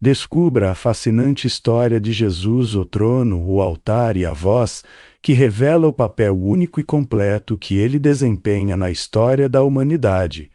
Descubra a fascinante história de Jesus, o trono, o altar e a voz, que revela o papel único e completo que ele desempenha na história da humanidade.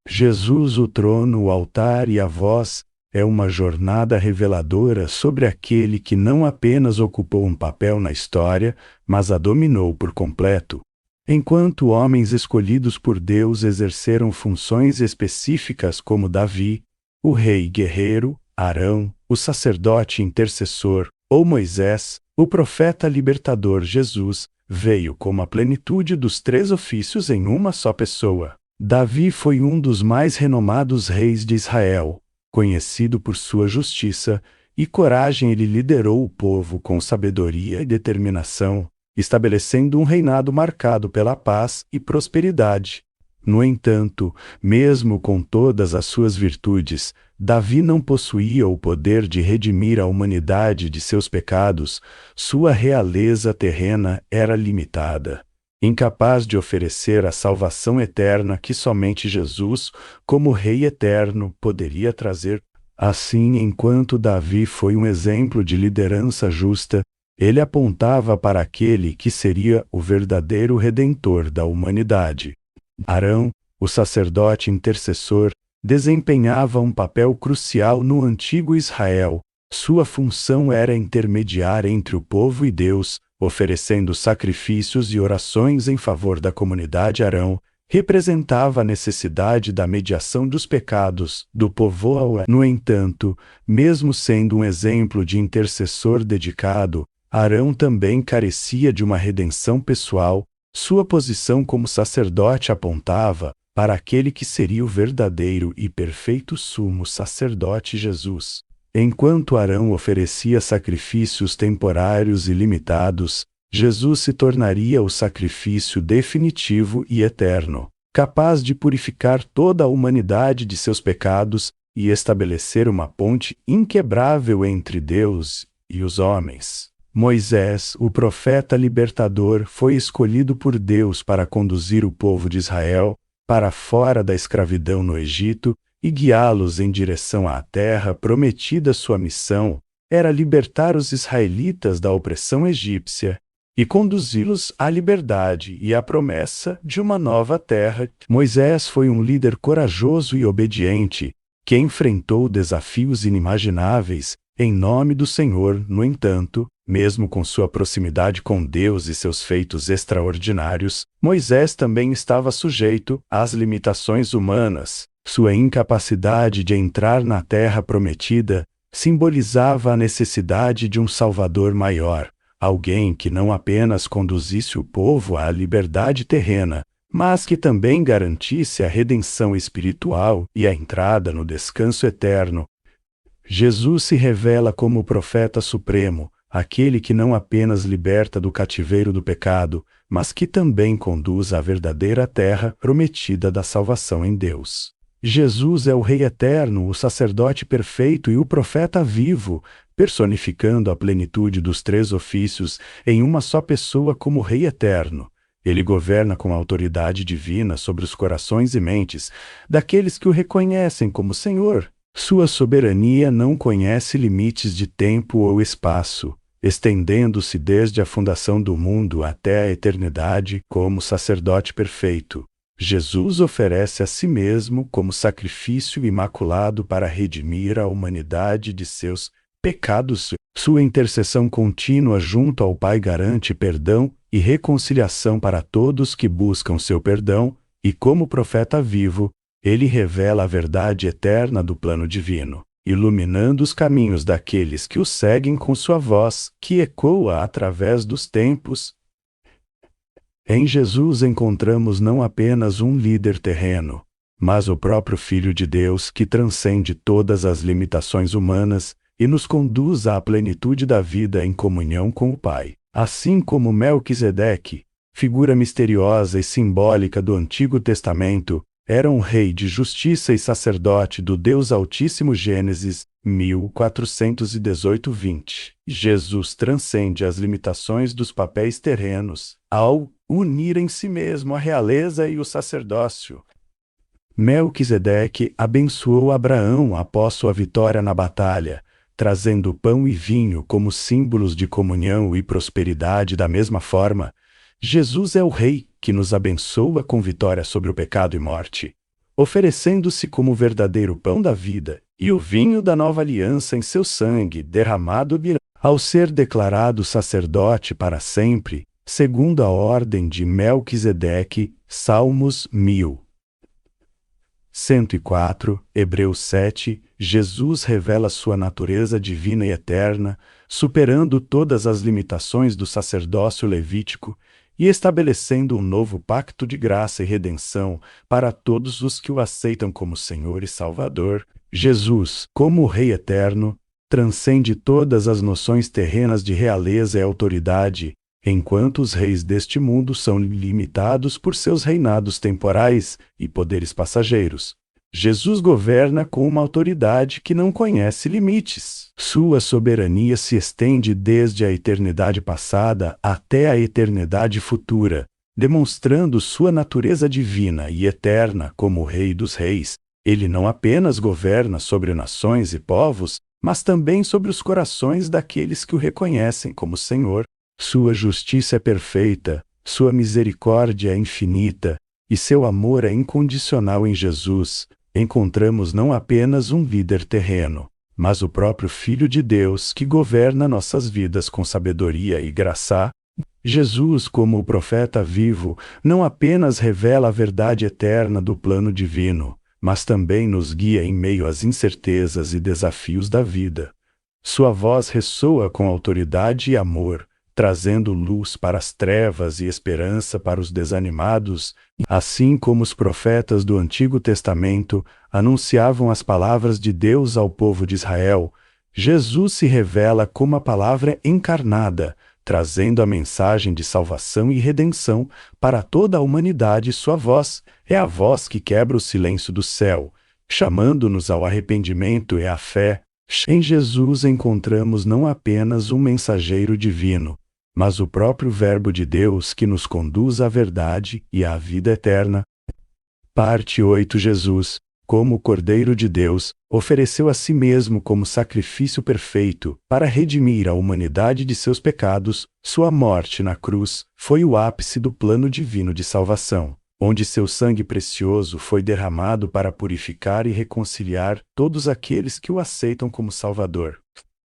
Jesus, o trono, o altar e a voz é uma jornada reveladora sobre aquele que não apenas ocupou um papel na história, mas a dominou por completo. Enquanto homens escolhidos por Deus exerceram funções específicas como Davi, o rei guerreiro, Arão, o sacerdote intercessor, ou Moisés, o profeta libertador Jesus, veio como a plenitude dos três ofícios em uma só pessoa. Davi foi um dos mais renomados reis de Israel. Conhecido por sua justiça e coragem, ele liderou o povo com sabedoria e determinação, estabelecendo um reinado marcado pela paz e prosperidade. No entanto, mesmo com todas as suas virtudes, Davi não possuía o poder de redimir a humanidade de seus pecados. Sua realeza terrena era limitada, incapaz de oferecer a salvação eterna que somente Jesus, como Rei eterno, poderia trazer. Assim, enquanto Davi foi um exemplo de liderança justa, ele apontava para aquele que seria o verdadeiro redentor da humanidade. Arão, o sacerdote intercessor, desempenhava um papel crucial no antigo Israel. Sua função era intermediar entre o povo e Deus, oferecendo sacrifícios e orações em favor da comunidade. Arão representava a necessidade da mediação dos pecados do povo. No entanto, mesmo sendo um exemplo de intercessor dedicado, Arão também carecia de uma redenção pessoal. Sua posição como sacerdote apontava para aquele que seria o verdadeiro e perfeito sumo sacerdote, Jesus. Enquanto Arão oferecia sacrifícios temporários e limitados, Jesus se tornaria o sacrifício definitivo e eterno, capaz de purificar toda a humanidade de seus pecados e estabelecer uma ponte inquebrável entre Deus e os homens. Moisés, o profeta libertador, foi escolhido por Deus para conduzir o povo de Israel para fora da escravidão no Egito e guiá-los em direção à terra prometida. Sua missão era libertar os israelitas da opressão egípcia e conduzi-los à liberdade e à promessa de uma nova terra. Moisés foi um líder corajoso e obediente, que enfrentou desafios inimagináveis em nome do Senhor. No entanto, mesmo com sua proximidade com Deus e seus feitos extraordinários, Moisés também estava sujeito às limitações humanas. Sua incapacidade de entrar na terra prometida simbolizava a necessidade de um Salvador maior, alguém que não apenas conduzisse o povo à liberdade terrena, mas que também garantisse a redenção espiritual e a entrada no descanso eterno. Jesus se revela como o profeta supremo, aquele que não apenas liberta do cativeiro do pecado, mas que também conduz à verdadeira terra prometida da salvação em Deus. Jesus é o Rei eterno, o sacerdote perfeito e o profeta vivo, personificando a plenitude dos três ofícios em uma só pessoa como Rei eterno. Ele governa com autoridade divina sobre os corações e mentes daqueles que o reconhecem como Senhor. Sua soberania não conhece limites de tempo ou espaço, estendendo-se desde a fundação do mundo até a eternidade. Como sacerdote perfeito, Jesus oferece a si mesmo como sacrifício imaculado para redimir a humanidade de seus pecados. Sua intercessão contínua junto ao Pai garante perdão e reconciliação para todos que buscam seu perdão, e como profeta vivo, ele revela a verdade eterna do plano divino, iluminando os caminhos daqueles que o seguem com sua voz, que ecoa através dos tempos. Em Jesus encontramos não apenas um líder terreno, mas o próprio Filho de Deus que transcende todas as limitações humanas e nos conduz à plenitude da vida em comunhão com o Pai. Assim como Melquisedeque, figura misteriosa e simbólica do Antigo Testamento, era um rei de justiça e sacerdote do Deus Altíssimo. Gênesis 1418:20. Jesus transcende as limitações dos papéis terrenos, ao unir em si mesmo a realeza e o sacerdócio. Melquisedeque abençoou Abraão após sua vitória na batalha, trazendo pão e vinho como símbolos de comunhão e prosperidade. Da mesma forma, Jesus é o Rei que nos abençoa com vitória sobre o pecado e morte, oferecendo-se como verdadeiro pão da vida e o vinho da nova aliança em seu sangue derramado ao ser declarado sacerdote para sempre, segundo a ordem de Melquisedeque. Salmos 1104, Hebreus 7, Jesus revela sua natureza divina e eterna, superando todas as limitações do sacerdócio levítico e estabelecendo um novo pacto de graça e redenção para todos os que o aceitam como Senhor e Salvador. Jesus, como Rei eterno, transcende todas as noções terrenas de realeza e autoridade, enquanto os reis deste mundo são limitados por seus reinados temporais e poderes passageiros. Jesus governa com uma autoridade que não conhece limites. Sua soberania se estende desde a eternidade passada até a eternidade futura, demonstrando sua natureza divina e eterna como Rei dos Reis. Ele não apenas governa sobre nações e povos, mas também sobre os corações daqueles que o reconhecem como Senhor. Sua justiça é perfeita, sua misericórdia é infinita, e seu amor é incondicional. Em Jesus, encontramos não apenas um líder terreno, mas o próprio Filho de Deus que governa nossas vidas com sabedoria e graça. Jesus, como o profeta vivo, não apenas revela a verdade eterna do plano divino, mas também nos guia em meio às incertezas e desafios da vida. Sua voz ressoa com autoridade e amor, trazendo luz para as trevas e esperança para os desanimados, assim como os profetas do Antigo Testamento anunciavam as palavras de Deus ao povo de Israel. Jesus se revela como a palavra encarnada, trazendo a mensagem de salvação e redenção para toda a humanidade. Sua voz é a voz que quebra o silêncio do céu, chamando-nos ao arrependimento e à fé. Em Jesus encontramos não apenas um mensageiro divino, mas o próprio Verbo de Deus que nos conduz à verdade e à vida eterna. Parte 8. Jesus, como o Cordeiro de Deus, ofereceu a si mesmo como sacrifício perfeito para redimir a humanidade de seus pecados. Sua morte na cruz foi o ápice do plano divino de salvação, onde seu sangue precioso foi derramado para purificar e reconciliar todos aqueles que o aceitam como Salvador.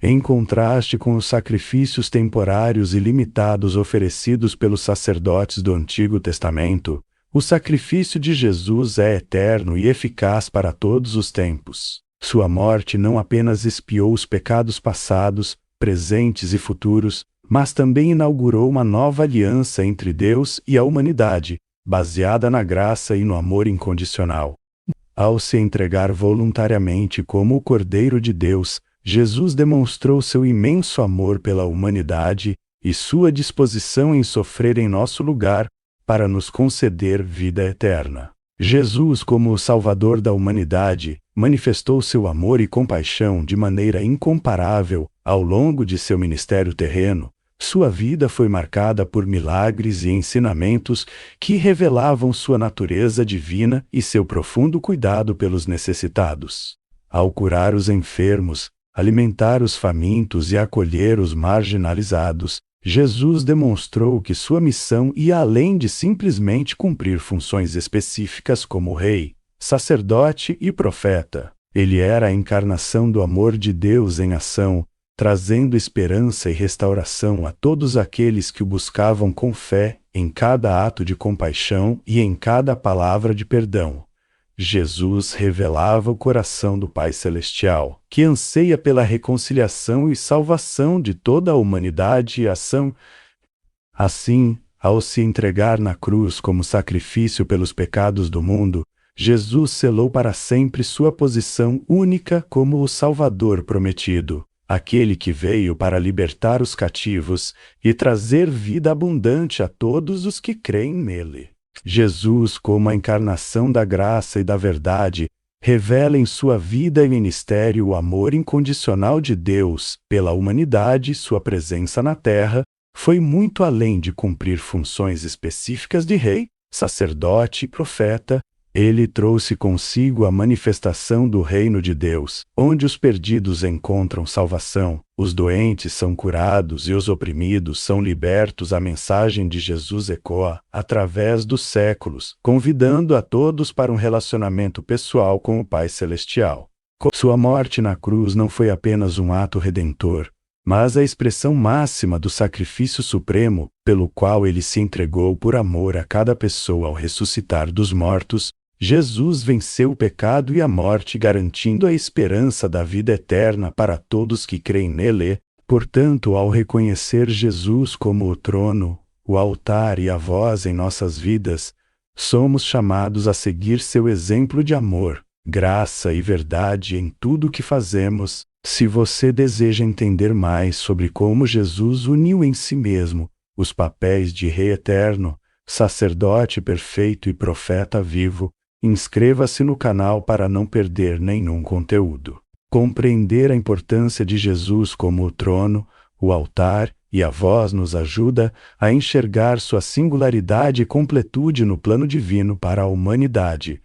Em contraste com os sacrifícios temporários e limitados oferecidos pelos sacerdotes do Antigo Testamento, o sacrifício de Jesus é eterno e eficaz para todos os tempos. Sua morte não apenas expiou os pecados passados, presentes e futuros, mas também inaugurou uma nova aliança entre Deus e a humanidade, baseada na graça e no amor incondicional. Ao se entregar voluntariamente como o Cordeiro de Deus, Jesus demonstrou seu imenso amor pela humanidade e sua disposição em sofrer em nosso lugar para nos conceder vida eterna. Jesus, como o Salvador da humanidade, manifestou seu amor e compaixão de maneira incomparável ao longo de seu ministério terreno. Sua vida foi marcada por milagres e ensinamentos que revelavam sua natureza divina e seu profundo cuidado pelos necessitados. Ao curar os enfermos, alimentar os famintos e acolher os marginalizados, Jesus demonstrou que sua missão ia além de simplesmente cumprir funções específicas como rei, sacerdote e profeta. Ele era a encarnação do amor de Deus em ação, trazendo esperança e restauração a todos aqueles que o buscavam com fé, em cada ato de compaixão e em cada palavra de perdão. Jesus revelava o coração do Pai Celestial, que anseia pela reconciliação e salvação de toda a humanidade e ação. Assim, ao se entregar na cruz como sacrifício pelos pecados do mundo, Jesus selou para sempre sua posição única como o Salvador prometido, aquele que veio para libertar os cativos e trazer vida abundante a todos os que creem nele. Jesus, como a encarnação da graça e da verdade, revela em sua vida e ministério o amor incondicional de Deus pela humanidade. Sua presença na terra foi muito além de cumprir funções específicas de rei, sacerdote e profeta. Ele trouxe consigo a manifestação do reino de Deus, onde os perdidos encontram salvação, os doentes são curados e os oprimidos são libertos. A mensagem de Jesus ecoa, através dos séculos, convidando a todos para um relacionamento pessoal com o Pai Celestial. Sua morte na cruz não foi apenas um ato redentor, mas a expressão máxima do sacrifício supremo, pelo qual ele se entregou por amor a cada pessoa ao ressuscitar dos mortos. Jesus venceu o pecado e a morte, garantindo a esperança da vida eterna para todos que creem nele. Portanto, ao reconhecer Jesus como o trono, o altar e a voz em nossas vidas, somos chamados a seguir seu exemplo de amor, graça e verdade em tudo o que fazemos. Se você deseja entender mais sobre como Jesus uniu em si mesmo os papéis de Rei eterno, sacerdote perfeito e profeta vivo, inscreva-se no canal para não perder nenhum conteúdo. Compreender a importância de Jesus como o trono, o altar e a voz nos ajuda a enxergar sua singularidade e completude no plano divino para a humanidade.